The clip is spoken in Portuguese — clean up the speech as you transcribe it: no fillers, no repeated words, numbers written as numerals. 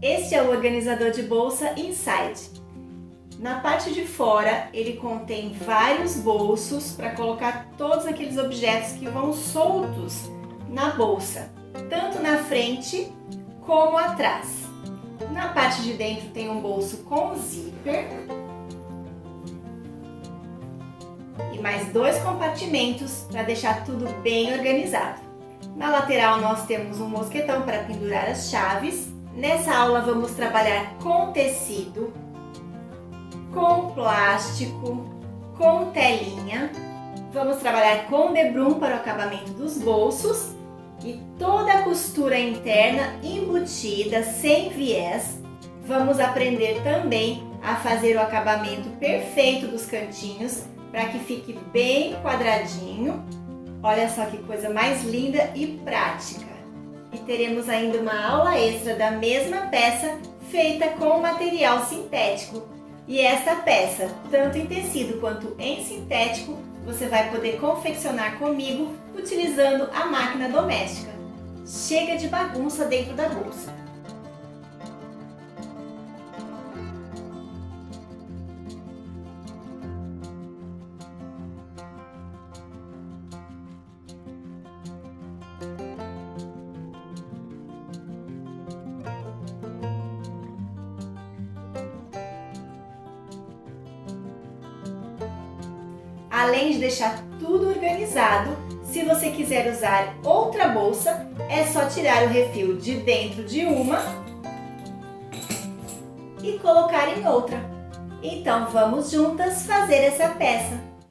Este é o organizador de bolsa Inside. Na parte de fora, ele contém vários bolsos para colocar todos aqueles objetos que vão soltos na bolsa, tanto na frente como atrás. Na parte de dentro tem um bolso com zíper e mais 2 compartimentos para deixar tudo bem organizado. Na lateral nós temos um mosquetão para pendurar as chaves. Nessa aula vamos trabalhar com tecido, com plástico, com telinha. Vamos trabalhar com debrum para o acabamento dos bolsos e toda a costura interna embutida, sem viés. Vamos aprender também a fazer o acabamento perfeito dos cantinhos para que fique bem quadradinho. Olha só que coisa mais linda e prática. E teremos ainda uma aula extra da mesma peça feita com material sintético. E esta peça, tanto em tecido quanto em sintético, você vai poder confeccionar comigo utilizando a máquina doméstica. Chega de bagunça dentro da bolsa. Além de deixar tudo organizado, se você quiser usar outra bolsa, é só tirar o refil de dentro de uma e colocar em outra. Então vamos juntas fazer essa peça.